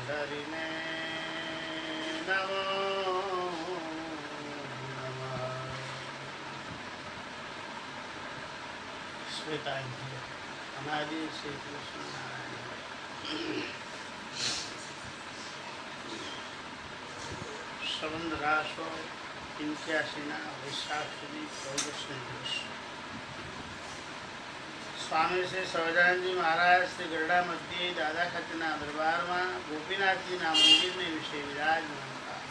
હરિને નમો નમઃ. શ્વેતાંજલિ. અનાદિ શ્રી કૃષ્ણ નારાયણ. સંવંત 1885 વૈશાખ સુધી 14 દિવસ સ્વામી શ્રી સહજાનંદજી મહારાજ શ્રી ગરડા મધ્યે દાદા ખાતેના દરબારમાં ગોપીનાથજીના મંદિરને વિશે વિરાજમાન હતા.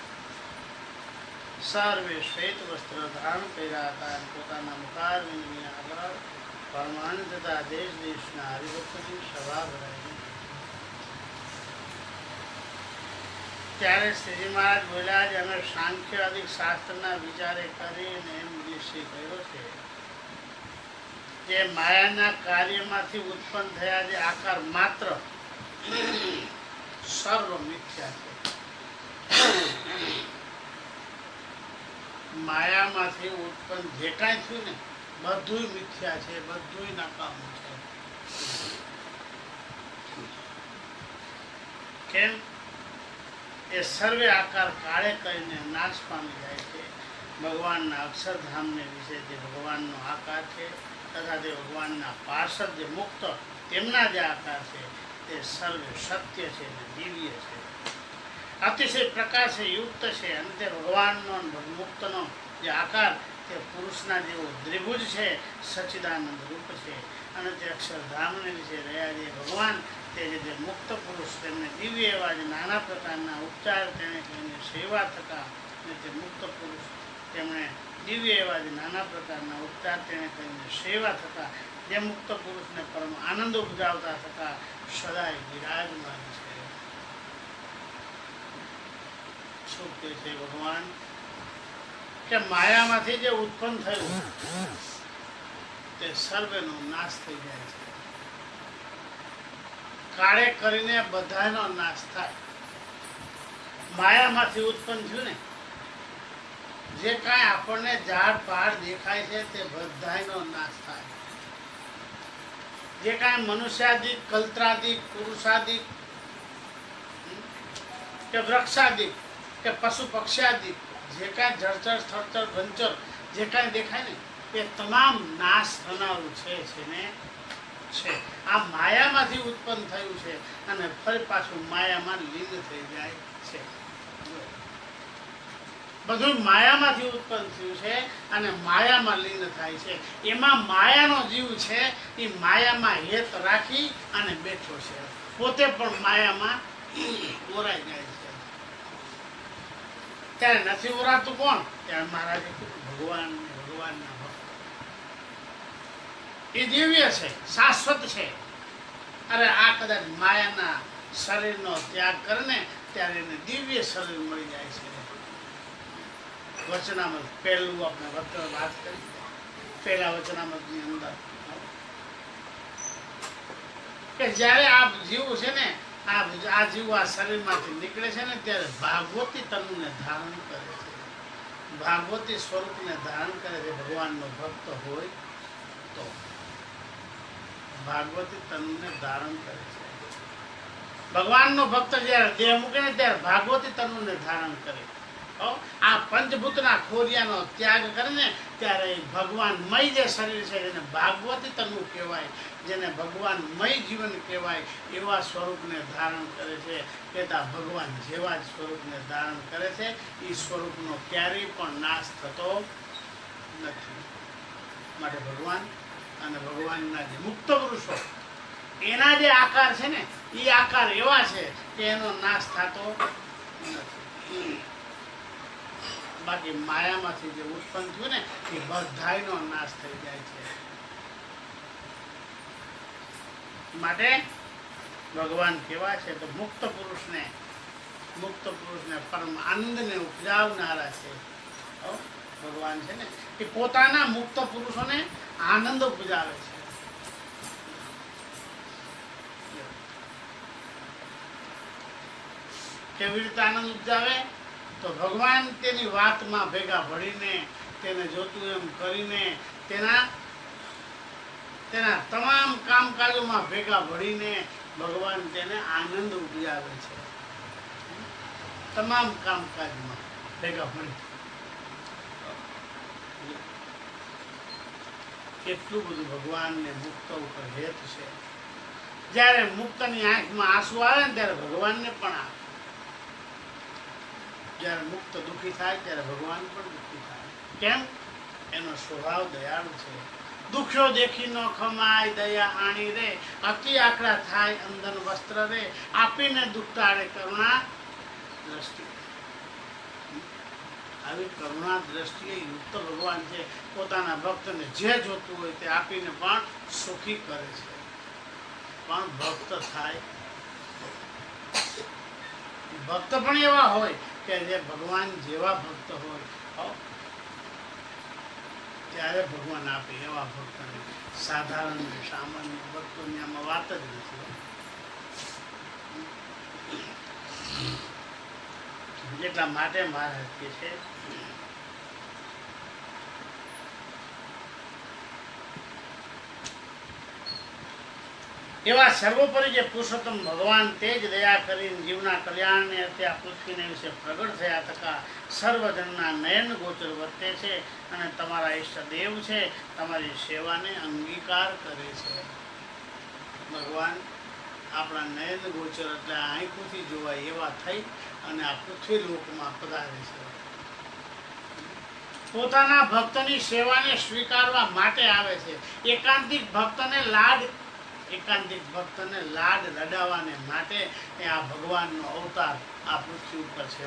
સર્વે શ્વેત વસ્ત્ર ધારણ કર્યા હતા અને પોતાના મુખારવિંદની આગળ પરમાનંદ તથા દેશ દેશના હરિભક્તોની સભા ભરાઈ. ત્યારે શ્રીજી મહારાજ બોલ્યા છે, અમે સાંખ્યવાદિક શાસ્ત્રના વિચારે કરીને એમ નિશ્ચય કર્યો છે જે માયાના કાર્યમાંથી ઉત્પન્ન થયા જે આકાર માત્ર સર્વ મિથ્યા છે. માયામાંથી ઉત્પન્ન જે કાંઈ થયું ને બધું મિથ્યા છે, બધું નકામું છે. કેમ? એ સર્વે આકાર કાળે કરીને નાશ પામી જાય છે. ભગવાનના અક્ષરધામને વિશે જે ભગવાનનો આકાર છે તથા તે ભગવાનના પાર્ષદ જે મુક્ત તેમના જે આકાર છે તે સર્વે સત્ય છે અને દિવ્ય છે, અતિશય પ્રકાશ યુક્ત છે. અને તે ભગવાનનો મુક્તનો જે આકાર તે પુરુષના જેવો દ્વિભુજ છે, સચ્ચિદાનંદ રૂપ છે. અને તે અક્ષરધામને વિશે રહ્યા જે ભગવાન તે જે મુક્ત પુરુષ તેમને દિવ્ય એવા જે નાના પ્રકારના ઉપચાર તેને કહીને સેવા થતા અને તે મુક્ત પુરુષ તેમણે દિવ્ય એવા જે નાના પ્રકારના ઉપચાર તેને કહીને સેવા થતા જે મુક્ત પુરુષને પરમ આનંદ ઉપજાવતા થતા સદાય વિરાજમાન છે. શું કહે છે ભગવાન કે માયામાંથી જે ઉત્પન્ન થયું તે સર્વેનો નાશ થઈ જાય છે. કાળે કરીને બધાનો નાશ થાય. માયામાંથી ઉત્પન્ન થયું ને જે કાંઈ આપણને ઝાડ પાડ દેખાય છે તે બધાનો નાશ થાય. જે કાંઈ મનુષ્યાદિક, કલ્ત્રાદિક, પુરુષાદિક કે વૃક્ષાદિક કે પશુ પક્ષાદિક જે કાંઈ જળચર સ્થળચર ભંચર જે કાંઈ દેખાય ને એ તમામ નાશ થનારું છે ને છે. આ માયામાંથી ઉત્પન્ન થયું છે અને ફરી પાછું માયામાં લીન થઈ જાય છે. બધું માયામાંથી ઉત્પન્ન થયું છે અને માયામાં લીન થાય છે. એમાં માયાનો જીવ છે એ માયામાં હેત રાખી અને બેઠો છે, પોતે પણ માયામાં ઓરાઈ જાય છે. ત્યારે નથી ઓરાતું કોણ? ત્યારે મહારાજે કીધું ભગવાનના ભક્ત. એ દિવ્ય છે, શાશ્વત છે. અરે આ કદાચ માયાના શરીરનો ત્યાગ કરીને ત્યારે એને દિવ્ય શરીર મળી જાય છે. વચનામૃત પહેલું આપણે વાત કરી, પહેલા વચનામૃતની અંદર કે જ્યારે આ જીવ છે ને આ જીવ આ શરીરમાંથી નીકળે છે ને ત્યારે ભાગવતી તનુને ધારણ કરે છે, ભાગવતી સ્વરૂપને ધારણ કરે છે. ભગવાનનો ભક્ત હોય તો ભાગવતી તનુને ધારણ કરે છે. ભગવાનનો ભક્ત જ્યારે દેહ મૂકે ને ત્યારે ભાગવતી તનુને ધારણ કરે. આ પંચભૂતના ખોરિયાનો ત્યાગ કરીને ત્યારે ભગવાનમય જે શરીર છે એને ભાગવતી તનુ કહેવાય, જેને ભગવાનમય જીવન કહેવાય એવા સ્વરૂપને ધારણ કરે છે. કહેતા ભગવાન જેવા જ સ્વરૂપને ધારણ કરે છે. એ સ્વરૂપનો ક્યારેય પણ નાશ થતો નથી. માટે ભગવાન અને ભગવાનના જે મુક્ત પુરુષો એના જે આકાર છે ને એ આકાર એવા છે કે એનો નાશ થતો નથી. બાકી માયામાંથી જે ઉત્પન્ન થયું ને એ બધાયનો નાશ થઈ જાય છે. માટે ભગવાન કેવા છે તો મુક્ત પુરુષને પરમ આનંદને ઉપજાવનારા છે. ભગવાન છે ને એ પોતાના મુક્ત પુરુષોને આનંદ ઉપજાવે છે. કેવી રીતે આનંદ ઉપજાવે? તો ભગવાન તેની વાતમાં ભેગા ભળીને તેને જોતું એમ કરીને તેના તમામ કામકાજોમાં ભેગા ભળીને ભગવાન તેને આનંદ ઉપજાવે છે. તમામ કામકાજમાં ભેગા મળી. કેટલું બધું ભગવાનને મુક્ત ઉપર હેત છે. જ્યારે મુક્તની આંખમાં આંસુ આવે ને ત્યારે ભગવાનને પણ આવે. જ્યારે મુક્ત દુઃખી થાય ત્યારે ભગવાન પણ દુઃખી થાય. કેમ? એનો સ્વભાવ દયાળુ છે. દુખ્યો દેખી ન ખમાય દયા આણી રે, અતિ આકડા થાય અંદન વસ્ત્ર રે, આપીને દુઃખ ટાળે કરુણા દ્રષ્ટિ. આવી કરુણા દ્રષ્ટિએ યુક્ત ભગવાન છે. પોતાના ભક્તને જે જોતું હોય તે આપીને પણ સુખી કરે છે. પણ ભક્ત થાય, ભક્ત પણ એવા હોય કે જે ભગવાન જેવા ભક્ત હોય ત્યારે ભગવાન આપે. એવા ભક્તને સાધારણ સામાન્ય ભક્તોની આમાં વાત જ નથી. એટલા માટે મહારાજ કહે છે એવા સર્વોપરી જે પુરુષોત્તમ ભગવાન તે જ દયા કરીને જીવના કલ્યાણને અર્થે આ પૃથ્વીને વિશે પ્રગટ થયા તથા સર્વજનના નયન ગોચર વર્તે છે અને તમારા ઈષ્ટદેવ છે. તમારી સેવાને અંગીકાર કરે છે. ભગવાન આપણા નયન ગોચર એટલે આંખોથી જોવાય એવા થઈ અને આ પૃથ્વી લોકમાં પધારે છે. પોતાના ભક્તની સેવાને સ્વીકારવા માટે આવે છે. એકાંતિક ભક્તને લાડ લડાવવાને માટે આ ભગવાનનો અવતાર આ પૃથ્વી ઉપર છે.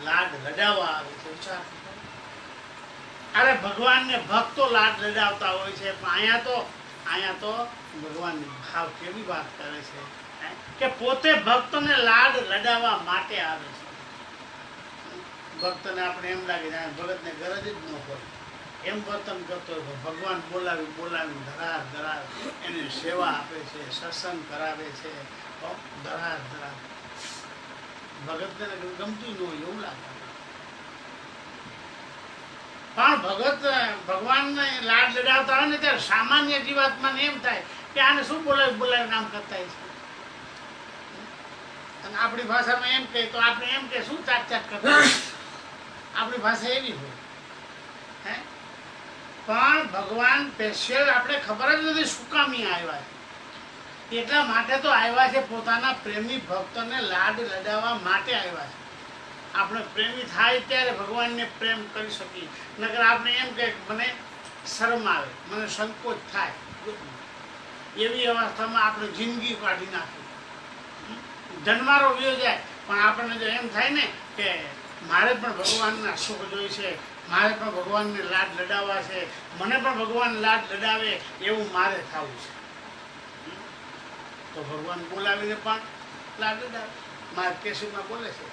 લાડ લડાવવા આવે છે. વિચાર, અરે ભગવાનને ભક્તો લાડ લડાવતા હોય છે, પણ અહીંયા તો ભગવાનની ભાવ કેવી વાત કરે છે કે પોતે ભક્તોને લાડ લડાવવા માટે આવે છે. ભક્તને આપણે એમ લાગે ભગતને ગરજ જ ન હોય એમ વર્તન કરતો હોય. ભગવાન બોલાવી ધરાર એની સેવા આપે છે, સત્સંગ કરાવે છે. ધરાર ભગતને ગમતું ન હોય એવું લાગે. પણ ભગવાનને લાડ લડાવતા હોય ને ત્યારે સામાન્ય જીવાત્માને એમ થાય કે આને શું બોલાવી નામ કરતા છે. અને આપણી ભાષામાં એમ કહે તો આપણે એમ કે શું ચાટ કરતા. આપણી ભાષા એવી હોય. પણ ભગવાન સ્પેશિયલ આપણે ખબર જ નથી શું કામ આવ્યા છે. એટલા માટે તો આવ્યા છે, પોતાના પ્રેમી ભક્તોને લાડ લડાવવા માટે આવ્યા છે. આપણે પ્રેમી થાય ત્યારે ભગવાનને પ્રેમ કરી શકીએ. નકર આપણે એમ કે મને શરમ આવે, મને સંકોચ થાય, એવી અવસ્થામાં આપણે જિંદગી કાઢી નાખી. જન્મારો વયો જાય પણ આપણને જો એમ થાય ને કે મારે પણ ભગવાનના સુખ જોઈશે, મારે પણ ભગવાનને લાડ લડાવવા છે, મને પણ ભગવાન લાડ લડાવે એવું મારે થવું છે, તો ભગવાન બોલાવીને પણ લાડ લડાવે. મારા કેશુમાં બોલે છે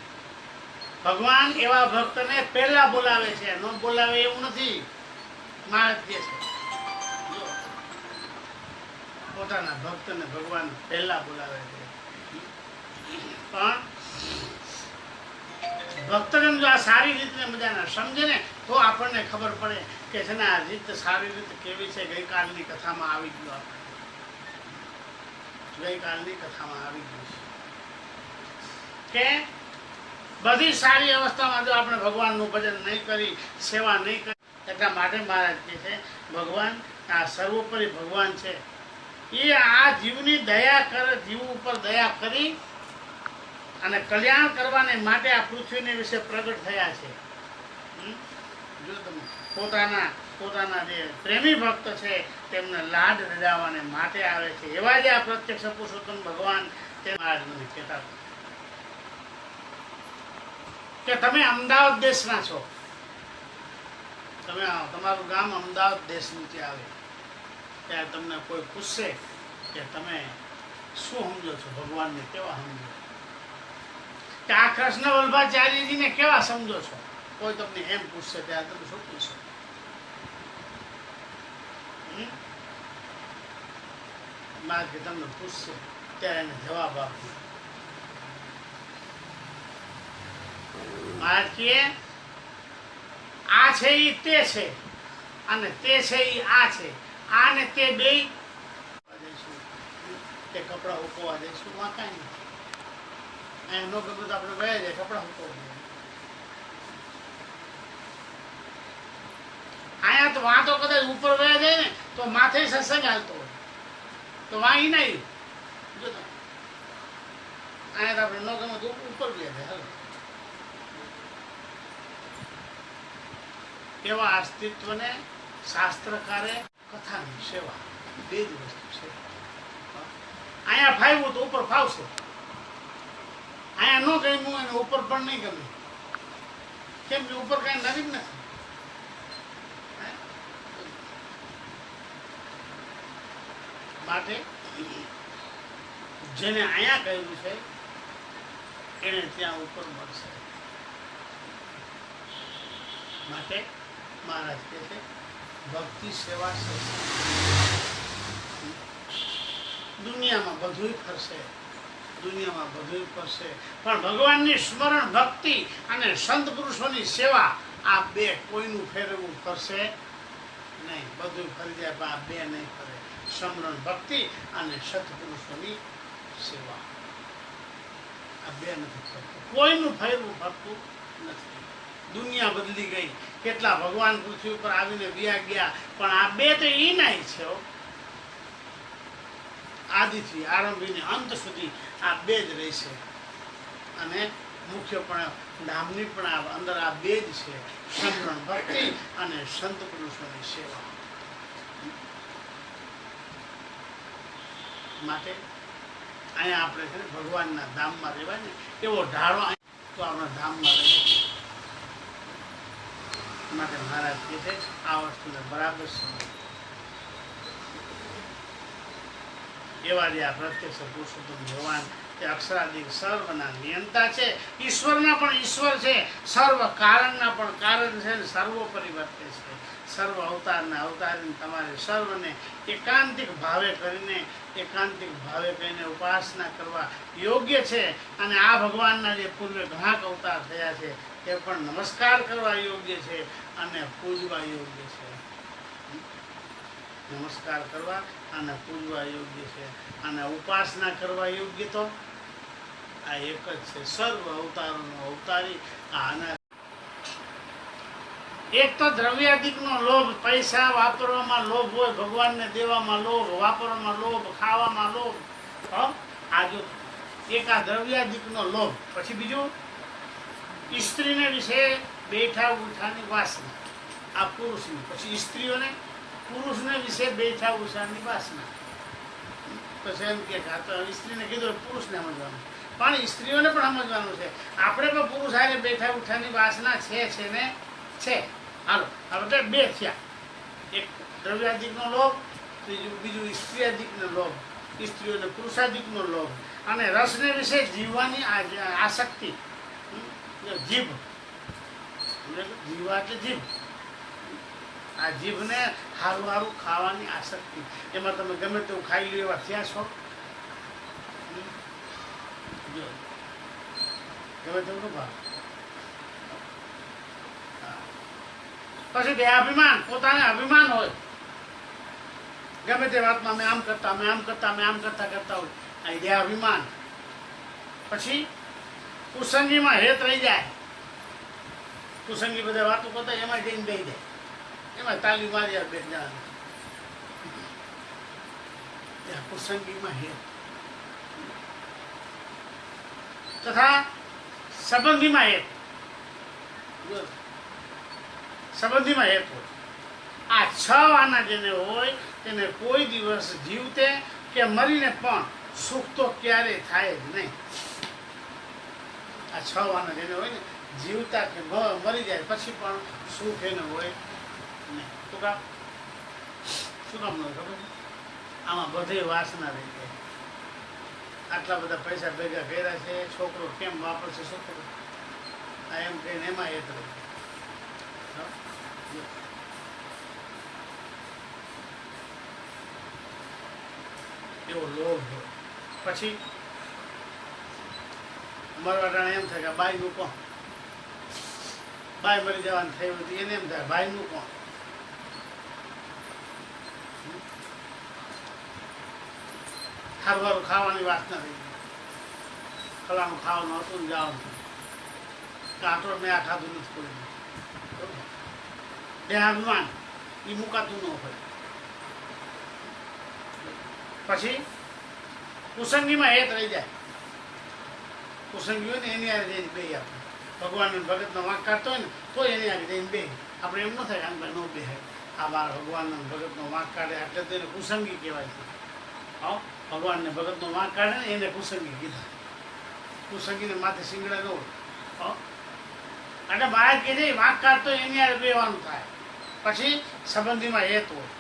ભગવાન એવા ભક્તને પહેલા બોલાવે છે, ન બોલાવે એવું નથી. મહારાજ કહે છે પોતાના ભક્તને ભગવાન પહેલા બોલાવે છે. પણ ભક્તજન જો આ સારી રીતને મજાના સમજે ને તો આપણને ખબર પડે કે છે ને આ રીત સારી રીત કેવી છે. ગઈકાલની કથામાં આવી ગયું. ગઈકાલની કથામાં આવી ગયું કે બધી સારી અવસ્થામાં જો આપણે ભગવાનનું ભજન નહીં કરી, સેવા નહીં કરી, એટલા માટે મહારાજ કહે છે ભગવાન આ સર્વોપરી ભગવાન છે. એ આ જીવની દયા કરે, જીવ ઉપર દયા કરી અને કલ્યાણ કરવાને માટે આ પૃથ્વીને વિશે પ્રગટ થયા છે. જો તમે પોતાના જે પ્રેમી ભક્ત છે તેમને લાડ લડાવવાને માટે આવે છે. એવા જે આ પ્રત્યક્ષ પુરુષોત્તમ ભગવાન તે મહારાજ મને કહેતા કે તમે અમદાવાદ દેશના છો, તમારું ગામ અમદાવાદ દેશ નીચે આવે ત્યારે તમને કોઈ પૂછશે કે તમે શું સમજો છો, ભગવાનને કેવા સમજો, કે આ કૃષ્ણ વલ્લભાચાર્યજીને કેવા સમજો છો, કોઈ તમને એમ પૂછશે ત્યારે તમે શું પૂછશો? મારે કે તમને પૂછશે ત્યારે એને જવાબ આપો. મહારાજ કહે આ છે એ તે છે અને તે છે એ આ છે. આ ને તે બે તે કપડા ઉકવા જઈશું, વાંકાય નથી. અહીંયા નો ગમે તો આપણે ગયા જાય કપડા મૂકો. અહીંયા તો વાં તો કદાચ ઉપર ગયા જાય ને તો માથે સત્સંગ હાલતો હોય તો વાં ઈ નહીં જો તો અહીંયા તો આપણે નો ગમે તો ઉપર ગયા જાય. હાલો એવા અસ્તિત્વને શાસ્ત્રકારે કથાની સેવા બે જ વસ્તુ છે. અહીંયા ફાવ્યું તો ઉપર ફાવશે, અહીંયા ન ગમ્યું એને ઉપર પણ નહીં ગમે. કેમ કે ઉપર કઈ નવી જ નથી. માટે જેને અહીંયા કહ્યું છે એને ત્યાં ઉપર મળશે. માટે મહારાજ કહે છે ભક્તિ સેવા દુનિયામાં બધું ફરશે, દુનિયામાં બધું ફરશે, પણ ભગવાનની સ્મરણ ભક્તિ અને સંત પુરુષોની સેવા આ બે કોઈનું ફેરવવું ફરશે નહીં. બધું ફરી જાય પણ આ બે નહીં ફરે. સ્મરણ ભક્તિ અને સત્પુરુષોની સેવા આ બે નથી ફરતું. કોઈનું ફેરવું ફરતું નથી. દુનિયા બદલી ગઈ, કેટલા ભગવાન પૃથ્વી ઉપર આવીને વ્યા ગયા, પણ આ બે તો ઈનાય છે. આદિથી આરંભીને અંત સુધી આ બે જ રહેશે. અને મુખ્યપણે ધામની પણ અંદર આ બે જ છે, સ્મરણ ભક્તિ અને સંત પુરુષોની સેવા. માટે અહીંયા આપણે છે ને ભગવાનના ધામમાં રહેવાય ને એવો ઢાળો તો આપણા ધામમાં રહેવાય. માટે મહારાજ કહે છે આ વસ્તુને બરાબર સમજ. એવા જે આ પ્રત્યક્ષ પુરુષોત્તમ ભગવાન તે અક્ષરાદિક સર્વના નિયંતા છે, ઈશ્વરના પણ ઈશ્વર છે, સર્વ કારણના પણ કારણ છે, સર્વોપરી વર્તે છે. સર્વ અવતારના અવતારી તમારે સર્વને એકાંતિક ભાવે કરીને ઉપાસના કરવા યોગ્ય છે. અને આ ભગવાનના જે પૂર્વે ઘણા અવતાર થયા છે તે પણ નમસ્કાર કરવા યોગ્ય છે અને પૂજવા યોગ્ય છે. નમસ્કાર કરવા અને પૂજવા યોગ્ય છે અને ઉપાસના કરવા યોગ્ય તો આ એક જ છે, સર્વ અવતારોનો અવતારી. આના એક તો દ્રવ્યાદિકનો લોભ, પૈસા વાપરવામાં લોભ હોય, ભગવાનને દેવામાં લોભ, વાપરવામાં લોભ, ખાવામાં લોભ. આ જો એક આ દ્રવ્યાદિકનો લોભ. પછી બીજું સ્ત્રીને વિશે બેઠા ઉઠાની વાસના, આ પુરુષની. પછી સ્ત્રીઓને પુરુષને વિશે બેઠા ઉઠાની વાસના. પછી એમ કે સ્ત્રીને કીધું પુરુષને સમજવાનું, પણ સ્ત્રીઓને પણ સમજવાનું છે. આપણે પણ પુરુષ હારે બેઠા ઉઠાની વાસના છે ને છે. હાલો હવે બે થયા, એક દ્રવ્યાદિકનો લોભ, બીજું સ્ત્રીયાદિકનો લોભ, સ્ત્રીઓને પુરુષાદિકનો લોભ, અને રસને વિશે જીવવાની આસક્તિ. જીભ, જીવા એટલે જીભ. આ જીભને સારું સારું ખાવાની આસક્તિ. એમાં તમે ગમે તેવું ખાઈ લો એવા થયા છો. ગમે તેવું ન ભાવ. પછી બે અભિમાન, પોતાને અભિમાન હોય ગમે તે વાતમાં મેં આમ કરતા હોય, આ દે અભિમાન. પછી કુસંગીમાં હેત રહી જાય. કુસંગી બધા વાતો કરતા એમાં જઈને બેસી જાય, એમાં તાલી મારી બે જણાને. કુસંગીમાં હેત. તથા સંબંધીમાં હેત. સંબંધીમાં હેત હોય. આ છ આના જેને હોય તેને કોઈ દિવસ જીવતે કે મરીને પણ સુખ તો ક્યારેય થાય જ નહીં. આ છ આના જેને હોય ને જીવતા કે મરી જાય પછી પણ સુખ એને હોય નહીં. શું કામ ન ખબર? આમાં બધે વાસના રહી જાય. આટલા બધા પૈસા ભેગા કર્યા છે, છોકરો કેમ વાપરશે છોકરો, આ એમ કહીને એમાં હેત રહી. એવો લોભ હોય. પછી મરવાટાણે એમ થાય કે બાઈનું કોણ, બાઈ મરી જવાનું થયું હતું એને એમ થાય ભાઈનું કોણ. સારું ખાવાની વાસના થઈ ગઈ. ફલાણું ખાવાનું હતું ને જવાનું કાંટો મેં આ ખાધું નથી કોઈ દેહાભિમાન એ મુકાતું ન હોય. પછી કુસંગીમાં હેત રહી જાય. કુસંગી હોય ને એની આગળ જઈને બે આપણે ભગવાનનો ભગતનો વાંક કાઢતો હોય ને તો એની આગળ જઈને બે આપણે એમ ન થાય આમ ભાઈ ન બે આ મારા ભગવાનનો ભગતનો વાંક કાઢે એટલે તો એને કુસંગી કહેવાય છે. હા, ભગવાનને ભગતનો વાંક કાઢે ને એને કુસંગી કીધા. કુસંગીને માથે શિંગડા ન હોય. એટલે મહારાજ કહે છે વાંક કાઢતો એની આગળ બેવાનું થાય. પછી સંબંધીમાં હેત હોય,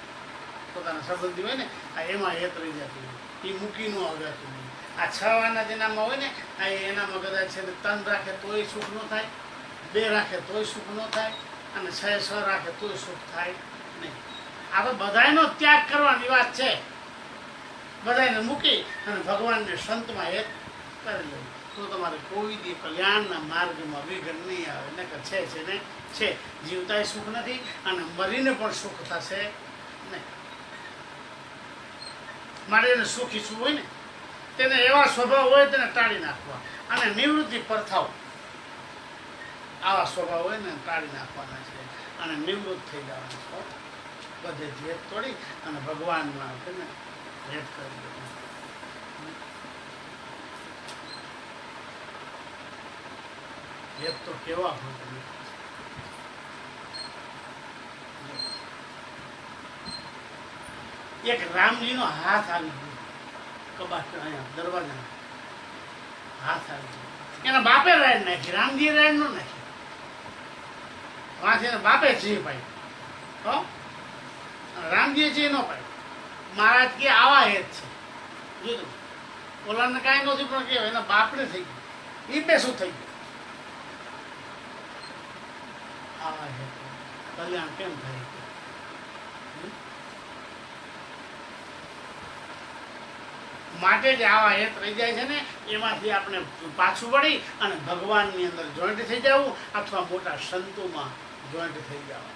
પોતાના સંબંધી હોય ને આ એમાં હેત રહી જતું હોય, એ મૂકી ન આવતું હોય. આ 6 વાના જેનામાં હોય ને આ એનામાં કદાચ છે 3 રાખે તોય સુખ ન થાય, 2 રાખે તોય સુખ ન થાય, અને 6 રાખે તોય સુખ થાય નહીં. આ તો બધાનો ત્યાગ કરવાની વાત છે. બધાને મૂકી અને ભગવાનને સંતમાં હેત કરી લેવું તો તમારે કોઈ દી કલ્યાણના માર્ગમાં વિઘ્ન નહીં આવે. નકર છે ને છે જીવતાય સુખ નથી અને મરીને પણ સુખ થશે નહીં. મારે એને સુખ ઈચ્છવું હોય ને તેને એવા સ્વભાવ હોય તેને ટાળી નાખવા અને નિવૃત્તિ પ્રથાઓ આવા સ્વભાવ હોય ને ટાળી નાખવાના છે અને નિવૃત્ત થઈ જવાના છે. બધે ભેદ તોડી અને ભગવાનમાં ને ભેદ કરી દેવાનું. ભેદ તો કેવા હોય. એક રામજીનો હાથ આવી ગયો કબાટ અહીંયા દરવાજા હાથ આવી ગયો. એના બાપે રાડ નાખી, રામજી રાડ ન નાખી. વાંચે બાપે જી પાઈ રામજી જી ન પાઈ. મહારાજ કે આવા હેત છે. જોયું ઓલાને કાંઈ નહોતું પણ કેવાય એના બાપને થઈ ગયું. એ બે શું થઈ ગયું? આવા હેત કલ્યાણ કેમ થાય? માટે જ આવા હેત રહી જાય છે ને એમાંથી આપણે પાછું વળી અને ભગવાનની અંદર જોઈન્ટ થઈ જવું અથવા મોટા સંતોમાં જોઈન્ટ થઈ જવું.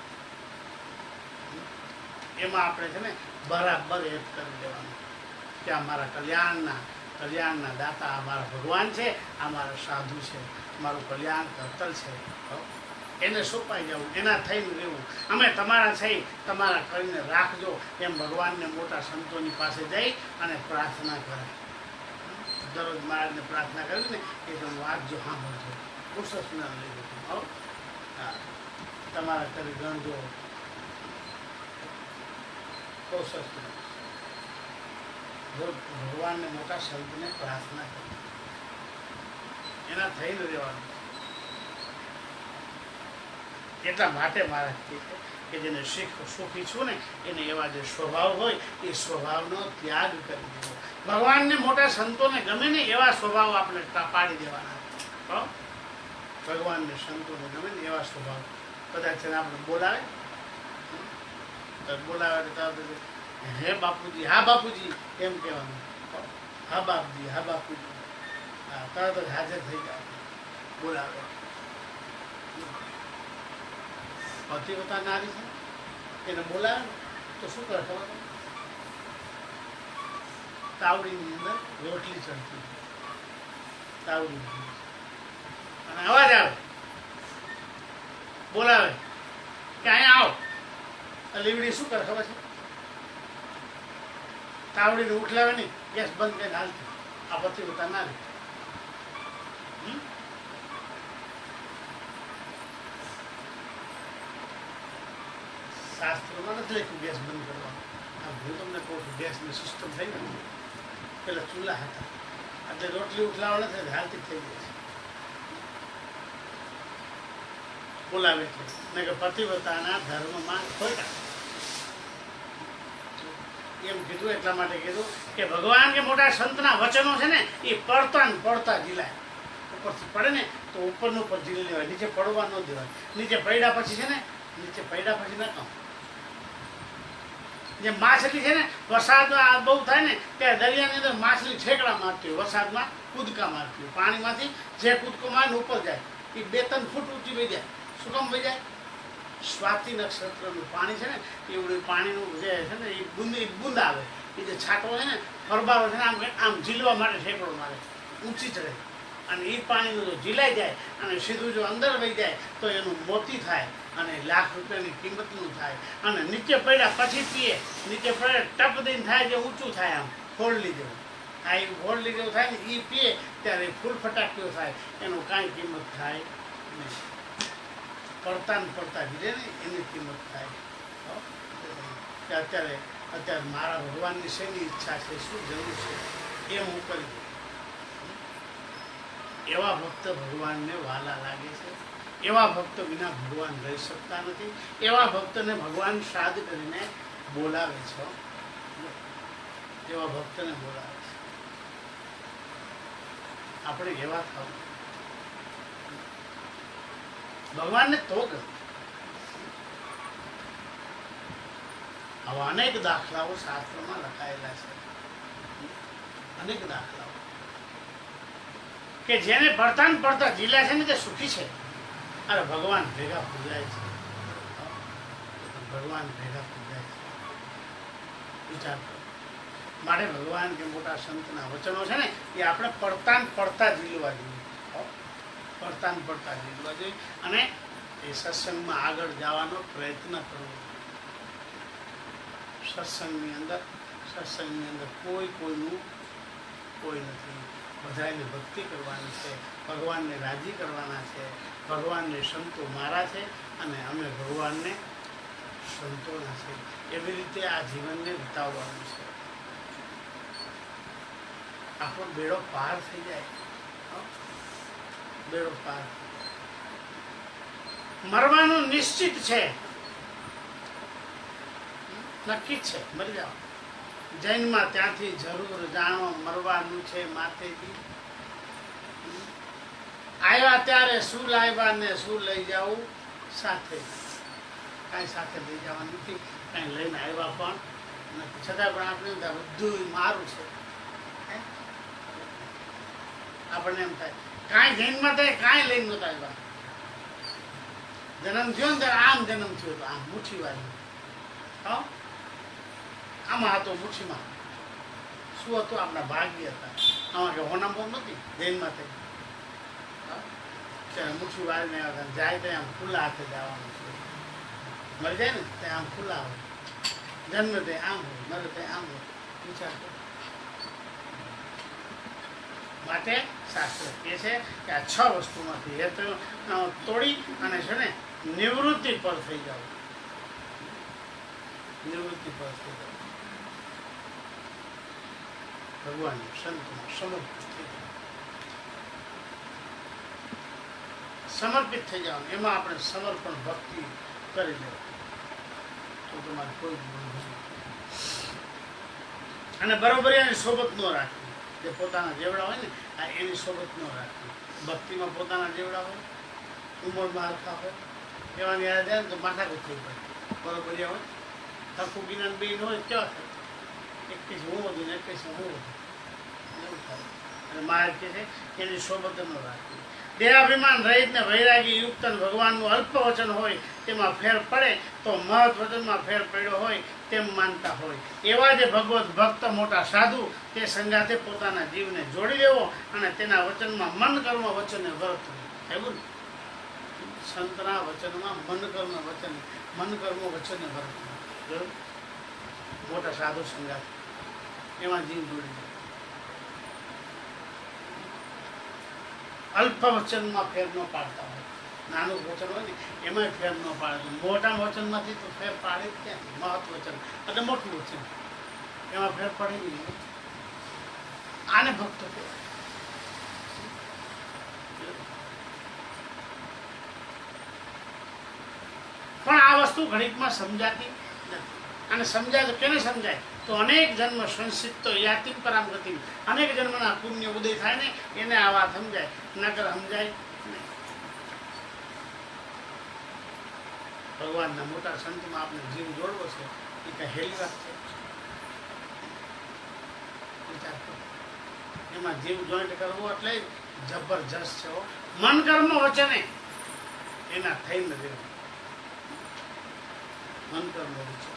એમાં આપણે છે ને બરાબર હેત કરી દેવાનું કે આ મારા કલ્યાણના દાતા આ મારા ભગવાન છે, આ મારા સાધુ છે, મારું કલ્યાણ કરતલ છે. એને સોંપાઈ જવું, એના થઈને રહેવું. અમે તમારા થઈ તમારા કરીને રાખજો એમ ભગવાનને મોટા સંતોની પાસે જઈ અને પ્રાર્થના કરે. દરરોજ મહારાજને પ્રાર્થના કરી ને એ તમે વાંચજો, સાંભળજો, પુરુષોત્તમ લઈ જજો. તમારા કરી ગણજો પુરુષોત્તમ. ભગવાનને મોટા સંતને પ્રાર્થના કરી એના થઈને રહેવાનું. એટલા માટે મહારાજ કહે છે કે જેને સુખી છું ને એને એવા જે સ્વભાવ હોય એ સ્વભાવનો ત્યાગ કરી દેવો. ભગવાનને મોટા સંતોને ગમે ને એવા સ્વભાવ આપણે પાડી દેવાના. ભગવાનને સંતોને ગમે ને એવા સ્વભાવ કદાચ છે આપણે બોલાવે તો હે બાપુજી, હા બાપુજી એમ કહેવાનું. હા બાપજી, હા બાપુજી, હા તરત જ હાજર થઈ જાય. બોલાવે પતિવ્રતા નારી છે એને બોલાવે તો શું કરે ખબર? તાવડીની અંદર રોટલી ચડતી, તાવડી અને અવાજ આવે, બોલાવે કે અહીંયા આવો. લીવડી શું કરે ખબર છે? તાવડીને ઉઠલાવે નહીં, ગેસ બંધ કરીને હાલતી. આ પતિવ્રતા નારી. શાસ્ત્રોમાં નથી લખ્યું ગેસ બંધ કરવાનું. હું તમને કહું છું ગેસની સિસ્ટમ થઈ ને પેલા ચૂલા હતા એટલે રોટલી ઉઠલાવા નથી હાલતી થઈ જાય છે. બોલાવે છે ને કે પતિવ્રતાના ધર્મમાં ખોટા એમ કીધું. એટલા માટે કીધું કે ભગવાન કે મોટા સંતના વચનો છે ને એ પડતા ને પડતા ઝીલાય. ઉપરથી પડે ને તો ઉપરનું ઉપર ઝીલી લેવાય, નીચે પડવા ન દેવાય. નીચે પડ્યા પછી છે ને નીચે પડ્યા પછી ન કામ. જે માછલી છે ને વરસાદમાં બહુ થાય ને ત્યારે દરિયાની અંદર માછલી ઠેકડા મારતી હોય, વરસાદમાં કૂદકા મારતી હોય. પાણીમાંથી જે કૂદકો મારીને ઉપર જાય એ 2-3 ફૂટ ઊંચી વહી જાય. શું કામ વહી જાય? સ્વાતિ નક્ષત્રનું પાણી છે ને એવું પાણીનું જે છે ને એ બુંદ આવે, એ જે છાંટો છે ને ફરબારો છે ને આમ ઝીલવા માટે ઠેકડો મારે, ઊંચી ચડે. અને એ પાણીનું જો ઝીલાઈ જાય અને સીધું જો અંદર વહી જાય તો એનું મોતી થાય અને ₹1,00,000ની કિંમતનું થાય. અને નીચે પડ્યા પછી પીએ, નીચે પડ્યા ટપ દઈને થાય જે ઊંચું થાય, આમ ફોડલી જેવું. આ એ ફોડલી જેવું થાય ને એ પીએ ત્યારે ફૂલ ફટાકીઓ થાય, એનું કાંઈ કિંમત થાય નહીં. પડતા ને પડતા ધીરે ને એની કિંમત થાય. કે અત્યારે મારા ભગવાનની શેની ઈચ્છા છે, શું જરૂર છે એ હું કરી દઉં. એવા ભક્ત ભગવાનને વહાલા લાગે છે. એવા ભક્ત વિના ભગવાન રહી શકતા નથી. એવા ભક્તને ભગવાન શ્રાદ્ધ કરીને બોલાવે છે. એવા ભક્તને બોલાવે છે. આપણે એવા થવું. ભગવાનને તો ગમે. આવા અનેક દાખલાઓ શાસ્ત્રમાં લખાયેલા છે. અનેક દાખલાઓ કે જેને પડતા ને પડતા જીલ્યા છે ને તે સુખી છે. અરે ભગવાન ભેગા પૂજાય છે. ભગવાન ભેગા પૂજાય છે. વિચાર કરો. માટે ભગવાન કે મોટા સંતના વચનો છે ને એ આપણે પડતા ને પડતા ઝીલવા જોઈએ. પડતા ને પડતા ઝીલવા જોઈએ અને એ સત્સંગમાં આગળ જવાનો પ્રયત્ન કરવો. સત્સંગની અંદર કોઈનું કોઈ નથી. બધાને ભક્તિ કરવાની છે, ભગવાનને રાજી કરવાના છે. ભગવાનને સંતો મારા છે અને અમે ભગવાનને સંતોના છે. એવી રીતે આ જીવનને વિતાવવાનું છે. આપણો બેડો પાર થઈ જાય. બેડો પાર મરવાનું નિશ્ચિત છે, નક્કી છે, મરી જાઓ. જૈનમાં ત્યાંથી જરૂર જાણો મરવાનું છે માથેથી. આવ્યા ત્યારે શું લાવ્યા ને શું લઈ જવું સાથે. કાંઈ સાથે લઈ જવા નથી, કાંઈ લઈને આવ્યા પણ નથી. છતાં પણ આપણે બધું મારું છે. આપણને એમ થાય કાંઈ જૈનમાં થાય, કાંઈ લઈને નહોતા આવ્યા. જન્મ થયો ને ત્યારે આમ જન્મ થયો હતો, આમ મુઠ્ઠી વાળી. આમાં હતો મુઠ્ઠીમાં. શું હતું? આપણા ભાગ્ય હતા. આમાં કે હોના બહુ નથી જૈનમાં થઈ. ત્યારે મુઠ્ઠી વાળીને આવ્યા હતા. જાય ત્યાં આમ ખુલ્લા હાથે જવાનું છે. મરી જાય ને ત્યાં આમ ખુલ્લા હોય. જન્મ તે આમ હોય, મરે તે આમ હોય. વિચાર કરો. માટે શાસ્ત્ર કહે છે કે આ 6 વસ્તુમાંથી એ તો તોડી અને છે ને નિવૃત્તિ પર થઈ જાવ. નિવૃત્તિ પર થઈ જાવ. ભગવાન સંતમાં સમર્પિત થઈ જાવ. સમર્પિત થઈ જાવ. એમાં આપણે સમર્પણ ભક્તિ કરી લે તો તમારે કોઈ અને બરોબર એની સોબત ન રાખવી. જે પોતાના જેવડા હોય ને એની સોબત ન રાખવી. ભક્તિમાં પોતાના જેવડા હોય, ઉંમરમાં હરખા હોય, એવાની યાદ જાય ને તો માથાકૂટ થઈ પડે. બરોબર હોય હરખું જ્ઞાન બેન હોય કેવા થાય? 21 હું વધુ ને 21 હું વધુ એવું થાય. અને મહારાજ કહે છે એની સોબત ન રાખવી. દેહાભિમાન રહિત ને વૈરાગી યુક્ત ભગવાનનું અલ્પ વચન હોય તેમાં ફેર પડે તો મહત વચનમાં ફેર પડ્યો હોય તેમ માનતા હોય. એવા જે ભગવત ભક્ત મોટા સાધુ તે સંગાથે પોતાના જીવને જોડી લેવો અને તેના વચનમાં મન કર્મ વચને વર્તવું. એવું ને? સંતના વચનમાં મન કર્મ વચન વચને વર્તવું. મોટા સાધુ સંગાથ એમાં જીવ જોડી લે. અલ્પ વચનમાં ફેર ન પાડતા હોય. નાનું વચન હોય ને એમાં ફેર ન પાડે. મોટા વચનમાંથી તો ફેર પાડે જ ક્યાંથી? મહત્વ વચન એટલે મોટું વચન, એમાં ફેર પડે નહીં. આને ભક્ત કહેવાય. પણ આ વસ્તુ ઘડીકમાં સમજાતી નથી. અને સમજાય તો કેને સમજાય? તો અનેક જન્મ સંસિદ્ધ યાતિમ પરામ ગતિ, અનેક જન્મના પુણ્ય ઉદય થાય ને એને આ વાત સમજાય. નકર સમજાય નહીં. ભગવાનના મોટા સંતમાં આપણે જીવ જોડવો છે એ કઈ હેલી વાત છે? વિચાર કરો. એમાં જીવ જોઈન્ટ કરવો એટલે જબરજસ્ત છે. મન કર્મ વચને એના થઈને રહેવું. મન કર્મ વચન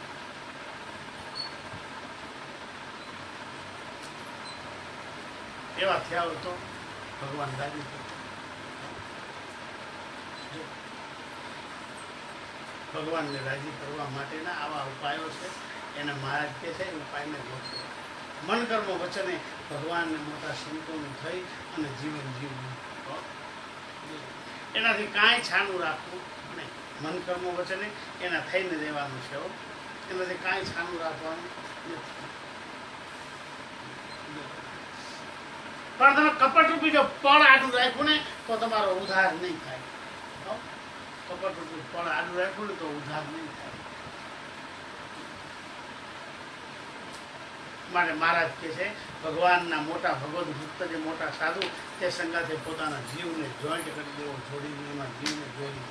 એવા થયા હોય તો ભગવાન રાજી થાય. ભગવાનને રાજી કરવા માટેના આવા ઉપાયો છે. એને મહારાજ કહે છે એ ઉપાયને ગોઠવો. મન કર્મ વચને ભગવાનને મોટા સંતોનું થઈ અને જીવન જીવવું. એનાથી કાંઈ છાનું રાખવું નહીં. મન કર્મ વચને એના થઈને રહેવાનું છે. એનાથી કાંઈ છાનું રાખવાનું નથી. પણ તમે કપટરૂપી જો પળ આડું રાખ્યું ને તો તમારો ઉદ્ધાર નહીં થાય. કપટરૂપી પળ આડું રાખ્યું ને તો ઉદ્ધાર નહીં થાય. માટે મહારાજ કહે છે ભગવાનના મોટા ભગવદ ભક્ત જે મોટા સાધુ તે સંગાથે પોતાના જીવને જોઈન્ટ કરી દેવો, જોડીને એમાં જીવને જોડી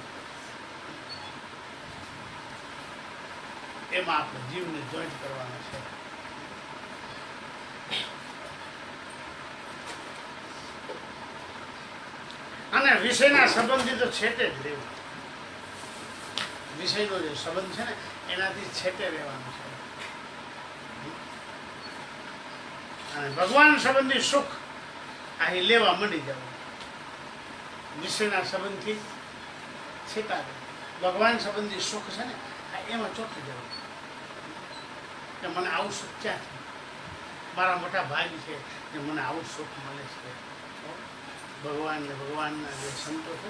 એમાં આપણે જીવને જોઈન્ટ કરવાના છે. અને વિષયના સંબંધી તો છેટે જ રહેવું. વિષયનો જે સંબંધ છે ને એનાથી છેટે રહેવાનું છે. અને ભગવાન સંબંધી સુખ અહીં લેવા માંડી જવું. વિષયના સંબંધથી છેટા ભગવાન સંબંધી સુખ છે ને એમાં ચોંટી જવું કે મને આવું સુખ ક્યાંથી, મારા મોટા ભાઈ છે કે મને આવું સુખ મળે છે. ભગવાનના જે સંતો છે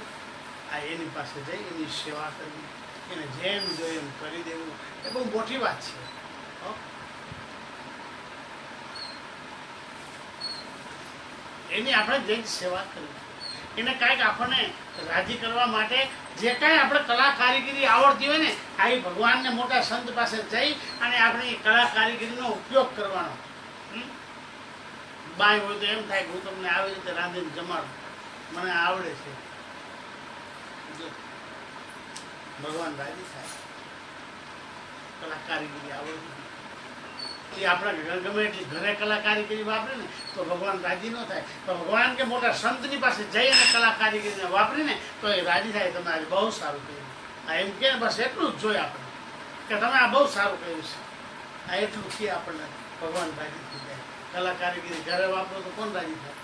આ એની પાસે જઈ એની સેવા કરવી, એને જેમ જોઈએ એમ કરી દેવું એ બહુ મોટી વાત છે. એની આપણે જઈ સેવા કરવી, એને કાંઈક આપણને રાજી કરવા માટે જે કાંઈ આપણે કલા કારીગરી આવડતી હોય ને આ ભગવાનને મોટા સંત પાસે જઈ અને આપણી કલા કારીગરીનો ઉપયોગ કરવાનો. બાય હોય તો એમ થાય કે હું તમને આવી રીતે રાંધીને જમાડું, મને આવડે છે. ભગવાન રાજી થાય. કલા કારીગરી આવડતી એ આપણા ગમે એટલી ઘરે કલા કારીગરી વાપરે ને તો ભગવાન રાજી ન થાય. તો ભગવાન કે મોટા સંતની પાસે જઈ અને કલા કારીગરીને વાપરીને તો એ રાજી થાય. તમે આજે બહુ સારું કર્યું. આ એમ કે બસ એટલું જ જોઈએ આપણે કે તમે આ બહુ સારું કર્યું છે. આ એટલું કે આપણને ભગવાન રાજી થઈ જાય. કલા કારીગરી ઘરે વાપરો તો કોણ રાજી થાય?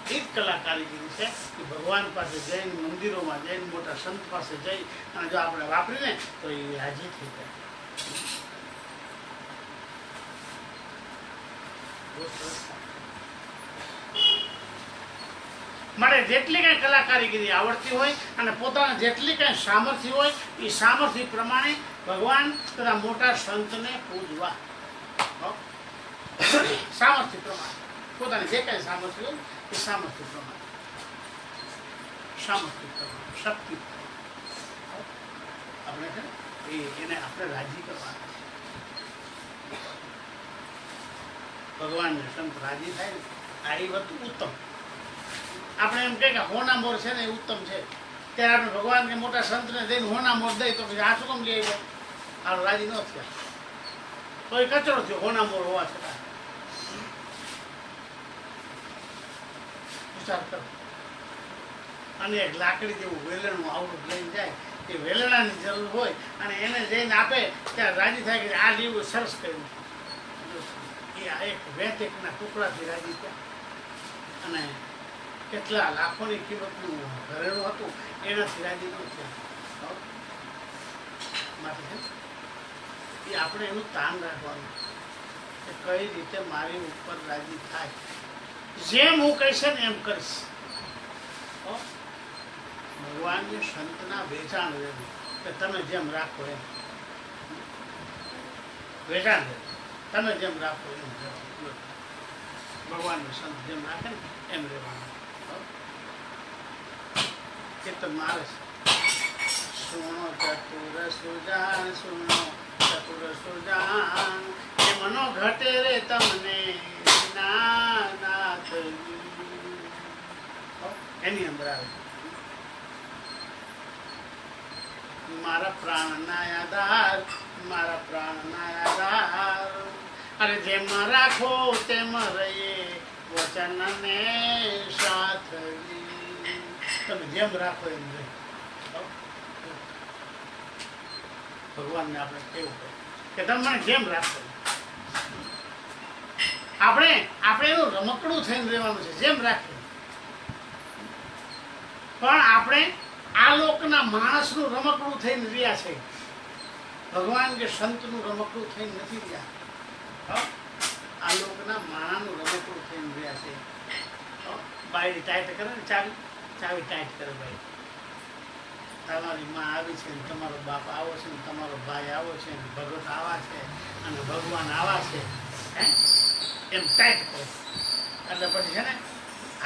એ જ કલા કારીગરી છે કે ભગવાન પાસે જઈને મંદિરોમાં જઈને મોટા સંત પાસે જઈ અને જો આપણે વાપરીને તો એ રાજી થઈ જાય. માટે જેટલી કઈ કલા કારીગરી આવડતી હોય અને પોતાના જેટલી કઈ સામર્થ્ય હોય એ સામર્થ્ય પ્રમાણે ભગવાન તથા મોટા સંતને પૂજવા. સામર્થ્ય પ્રમાણે પોતાની જે કઈ સામર્થ્ય હોય એ સામર્થ્ય પ્રમાણે શક્તિ આપણે છે એને આપણે રાજી કરવાના. ભગવાનને સંત રાજી થાય ને આ એ બધું ઉત્તમ. આપણે એમ કહે કે હોના મોર છે ને એ ઉત્તમ છે, ત્યારે આપણે ભગવાન કે મોટા સંતને જઈને હોના મોર દઈ તો પછી આ શું કામ લઈ આવ્યો? આ રાજી ન થયા તો એ કચરો થયો હોના મોર હોવા છતાં. વિચાર કરો. અને એક લાકડી જેવું વેલણનું આવડું લઈને જાય એ વેલણાની જરૂર હોય અને એને જઈને આપે ત્યારે રાજી થાય કે આ લીવું સરસ કર્યું. એ આ એક વેચેકના ટુકડાથી રાજી થયા. અને કેટલા લાખોની કિંમતનું ઘરેણું હતું એનાથી રાજી ન થયા. માટે એ આપણે એનું તાન રાખવાનું કે કઈ રીતે મારી ઉપર રાજી થાય. જેમ હું કહીશ ને એમ કરીશ. ભગવાનની સંતના વેચાણ રહેવું કે તમે જેમ રાખો એમ વેચાણ રહેવું. તમે જેમ રાખો એમ રહેવાનું. ભગવાનનું સંત જેમ રાખે ને એમ રહેવાનું. ચિત્તમાં આવે છે સુણો ચતુર સુજાન, સુણો ચતુર સુજાન, એ મનો ઘટે રે તમને નાથ. એની અંદર આવે મારા પ્રાણના આધાર, મારા પ્રાણના આધાર. અરે જેમ રાખો તેમ રહીએ વચનને સાથ. તમે જેમ રાખો એમ રહે. ભગવાનને આપણે કેવું પડે કે તમે મને જેમ રાખો આપણે એનું રમકડું થઈને રહેવાનું છે જેમ રાખીએ, પણ આપણે આ લોકના માણસનું રમકડું થઈને રહ્યા છે, ભગવાન કે સંતનું રમકડું થઈને નથી રહ્યા. આ લોકના માણાનું રમકડું થઈને રહ્યા છે. બાયડી ટાઈટ કરે ને, ચાવી ટાઈટ કરે ભાઈ. તમારી માં આવી છે ને તમારો બાપ આવો છે ને તમારો ભાઈ આવો છે ને ભગત આવા છે અને ભગવાન આવા છે, હે એમ ટાઈટ કરે. એટલે પછી છે ને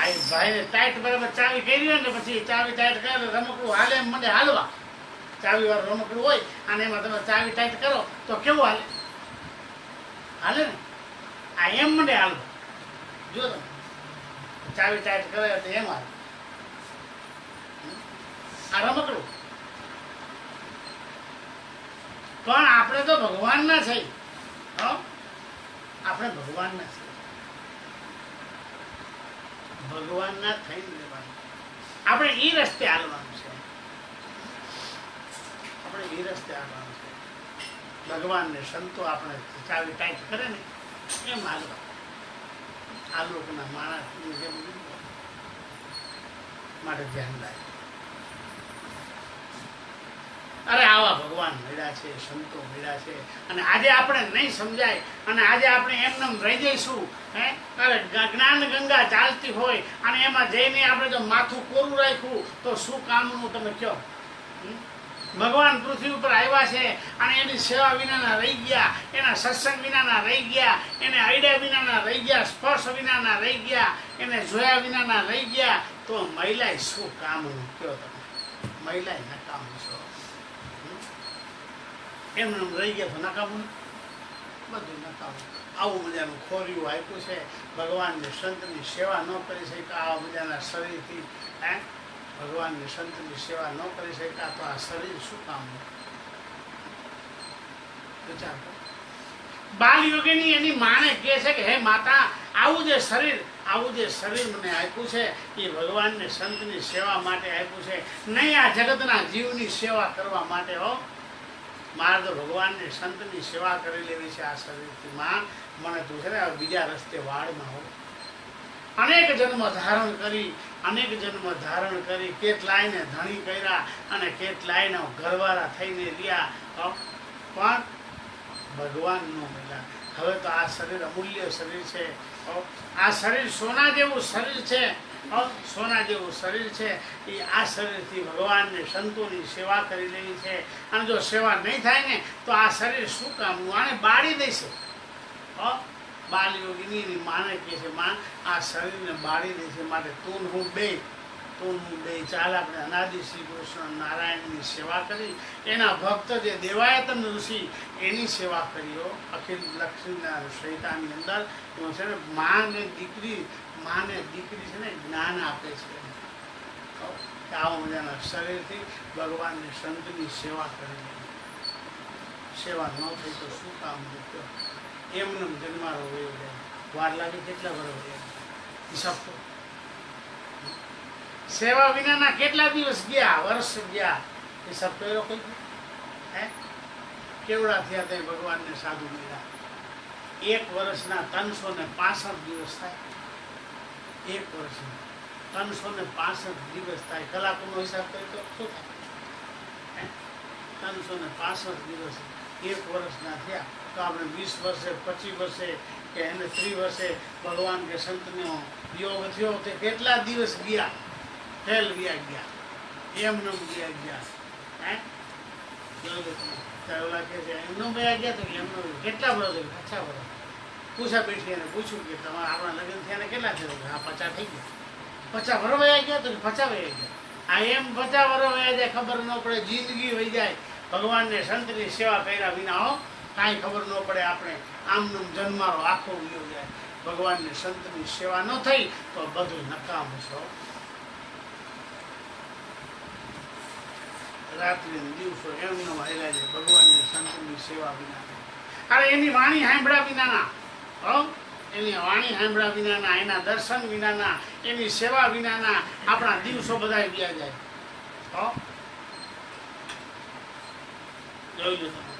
આ ભાઈને ટાઈટ બરાબર ચાવી કરી હોય ને પછી ચાવી ટાઈટ કરે રમકડું હાલે એમ મને હાલવા. ચાવી વાળું રમકડું હોય અને એમાં તમે ચાવી ટાઈટ કરો તો કેવું હાલે? હાલે ને? આ એમ મને હાલવા. જો તમે ચાવી ટાઈટ કરે એટલે એમ હાલે. આ રમકડું. પણ આપણે તો ભગવાનના છે. આપણે ભગવાનના છે, ભગવાનના થઈને રહેવાનું. આપણે એ રસ્તે હાલવાનું છે. આપણે એ રસ્તે હાલવાનું છે. ભગવાનને સંતો આપણે ચાવી ટાઈટ કરે ને એમ હાલવા. આ લોકોના માણસ જેમ માટે ધ્યાન રાખે. અરે આવા ભગવાન મળ્યા છે, સંતો મળ્યા છે, અને આજે આપણે નહીં સમજાય અને આજે આપણે એમને રહી જઈશું. અરે જ્ઞાન ગંગા ચાલતી હોય અને એમાં જઈને આપણે જો માથું કોરું રાખ્યું તો શું કામનું? તમે કહો. ભગવાન પૃથ્વી ઉપર આવ્યા છે અને એની સેવા વિનાના રહી ગયા, એના સત્સંગ વિનાના રહી ગયા, એને અડ્યા વિનાના રહી ગયા, સ્પર્શ વિનાના રહી ગયા, એને જોયા વિનાના રહી ગયા, તો મહિલા શું કામનું? કહો તમે. મહિલા નકામું છો. એમને રહી ગયા તો નકામું, બધું નકામું. આવું મજાનું ખોરિયું આપ્યું છે. ભગવાનને સંતની સેવા ન કરી શક્યા આવા મજાના શરીરથી, ભગવાનની સંતની સેવા ન કરી શક્યા તો આ શરીર શું કામનું? વિચાર કરો. બાલ યોગીની એની માને કહે છે કે હે માતા, આવું જે શરીર મને આપ્યું છે એ ભગવાનને સંતની સેવા માટે આપ્યું છે, નહીં આ જગતના જીવની સેવા કરવા માટે. મારે તો ભગવાનને સંતની સેવા કરી લેવી છે આ શરીરથી. માં મને તું છે ને બીજા રસ્તે વાળમાં હો. અનેક જન્મ ધારણ કરી કેટલાયને ધણી કર્યા અને કેટલાયને ઘરવાળા થઈને રહ્યા, પણ ભગવાન નો મળ્યા. હવે તો આ શરીર અમૂલ્ય શરીર છે. આ શરીર સોના જેવું શરીર છે. સોના જેવું શરીર છે. એ આ શરીરથી ભગવાનને સંતોની સેવા કરી લેવી છે. અને જો સેવા નહીં થાય ને તો આ શરીર શું કામનું? આને બાળી દેશે. બાલ યોગીની માને કહે છે માં આ શરીરને બાળી દેશે, માટે તું હું બે ચાલ આપણે અનાદિ શ્રી કૃષ્ણ નારાયણની સેવા કરી, એના ભક્ત જે દેવાયતન ઋષિ એની સેવા કરીઓ. અખિલ લક્ષ્મીના સહિતાની અંદર છે ને માને દીકરી છે ને જ્ઞાન આપે છે. આવા મજાના શરીરથી ભગવાનને સંતની સેવા કરી. સેવા ન થઈ તો શું કામ મૂક્યો? એમને જન્મારો વયો જાય. વાર લાગે કેટલા વર્ષ હિસાબ તો. સેવા વિનાના કેટલા દિવસ ગયા, વર્ષ ગયા, હિસાબ તો એ લોકો કેવડા થયા તે ભગવાનને સાધુ મળ્યા. 1 વર્ષના 365 દિવસ થાય. 1 વર્ષના 365 દિવસ થાય. કલાકોનો હિસાબ કરી તો શું થાય? 365 દિવસ 1 વર્ષના થયા તો આપણે 20 વર્ષે 25 વર્ષે કે એને 30 વર્ષે ભગવાન કે સંતનો યોગ થયો તે કેટલા દિવસ ગયા? ફેલ ગયા એમને ગયા. ઓલા કે છે એમનો ગયા તો એમનો કેટલા વર્ષ? 50 વર્ષ. પૂછા બેઠી એને પૂછ્યું કે તમારા આપણા લગ્ન થયા કેટલા થયા? હા 50 થઈ ગયા. 50 વર્ષ વયા ગયા તો 50 વયા ગયા. આ એમ 50 વર્ષ વયા જાય ખબર ન પડે, જિંદગી વહી જાય. ભગવાનને સંતની સેવા કર્યા વિના કાંઈ ખબર ન પડે. આપણે આમનો જન્મારો આખો ઉયો જાય. ભગવાનને સંતની સેવા ન થઈ તો બધું નકામું છો. રાત્રિ દિવસો એમનો હાલ્યા જાય ભગવાનની સંતની સેવા વિના. અરે એની વાણી સાંભળ્યા વિનાના, એની વાણી સાંભળ્યા વિનાના, એના દર્શન વિનાના, એની સેવા વિનાના આપણા દિવસો બધા ગયા જાય. જોઈ લો તમે.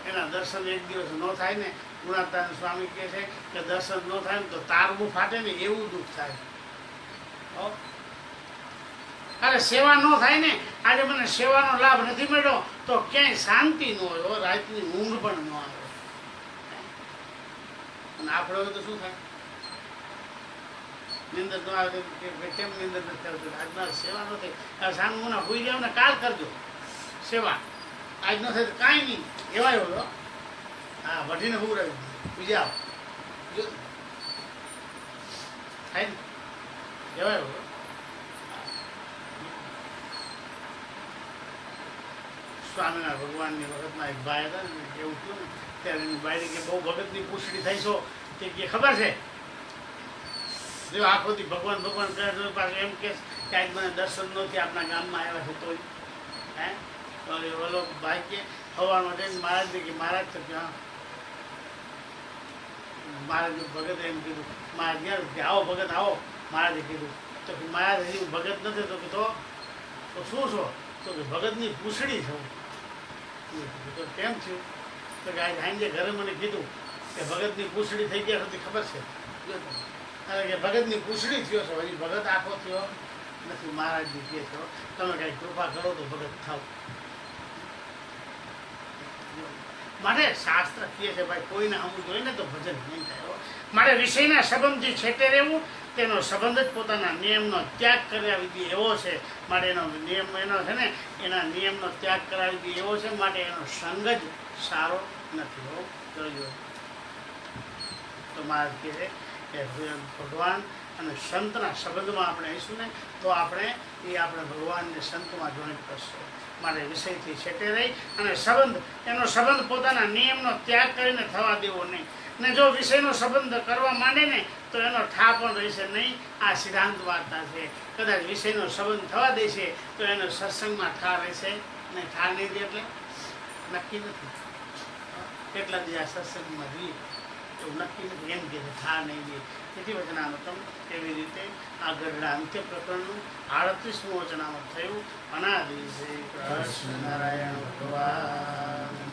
એના દર્શન એક દિવસ ન થાય ને, ગુણાતાન સ્વામી કહે છે કે દર્શન ન થાય ને તો તારવું ફાટે ને એવું દુઃખ થાય. અરે સેવા ન થાય ને, આજે મને સેવાનો લાભ નથી મળ્યો તો ક્યાંય શાંતિ ન હોય, રાતની ઊંઘ પણ ન આવે. અને આપણે હોય તો શું થાય? નિંદર ન આવે કેમ નિંદર નથી આવતી? આજના સેવા ન થઈ, સાંજ મુના હોઈ જાવ ને કાલ કરજો સેવા, આજ ન થાય તો કાંઈ નહીં. એવાય હોય હા, વઢીને હું રહી બીજા થાય ને એવાય હોય. સ્વામિનારાયણ ભગવાનની વખતમાં એક ભાઈ હતા ને, એવું થયું ને ત્યારે એની બાયરી કે બહુ ભગતની પૂછડી થઈ છો તે કે ખબર છે, જો આખોથી ભગવાન ભગવાન કરે પાછું એમ કે આજ મને દર્શન નથી આપણા ગામમાં આવ્યા છે તોય. હે ઓલો ભાઈ કે સવારમાં જઈને મહારાજને કે મહારાજ તો ક્યાં મહારાજ ભગત એમ કીધું, મહારાજ ક્યાં કે આવો ભગત આવો. મહારાજે કીધું તો કે મહારાજ હજી હું ભગત નથી. તો કે તો શું છો? તો કે ભગતની પૂછડી છું. તો કેમ થયું? તો કે આજે સાંજે ઘરે મને કીધું કે ભગતની પૂછડી થઈ ગયા સુધી ખબર છે કે ભગતની પૂછડી થયો છો, હજી ભગત આખો થયો નથી. મહારાજજી કહે છો તમે કાંઈ કૃપા કરો તો ભગત થાવ. માટે શાસ્ત્ર કહે છે ભાઈ કોઈને અમુક હોય ને તો ભજન નહીં થાય. મારે વિષયના સંબંધથી છેટે રહેવું, તેનો સંબંધ જ પોતાના નિયમનો ત્યાગ કરાવી દે એવો છે. માટે એનો નિયમ એનો છે ને, એના નિયમનો ત્યાગ કરાવી દે એવો છે. માટે એનો સંગ જ સારો નથી. તો મારે કહે છે કે ભગવાન અને સંતના સંબંધમાં આપણે આવીશું ને તો આપણે ભગવાનને સંતમાં જોઈન્ટ કરશું. માટે વિષયથી છેટે રહી અને એનો સંબંધ પોતાના નિયમનો ત્યાગ કરીને થવા દેવો નહીં. ને જો વિષયનો સંબંધ કરવા માંડે ને તો એનો ઠા પણ રહેશે નહીં. આ સિદ્ધાંત વાર્તા છે. કદાચ વિષયનો સંબંધ થવા દેશે તો એનો સત્સંગમાં ઠા રહેશે ને, ઠા નહીં દે એટલે નક્કી નથી. કેટલા દિવસ આ સત્સંગમાં રહીએ એવું નક્કી નથી. એમ કે ઠા નહીં દે. તેથી વચનામૃતમ એવી રીતે આ ગઢડા અંત્ય પ્રકરણનું 38મું વચનામૃત થયું. અનાદિ શ્રી કૃષ્ણ નારાયણ ભગવાન.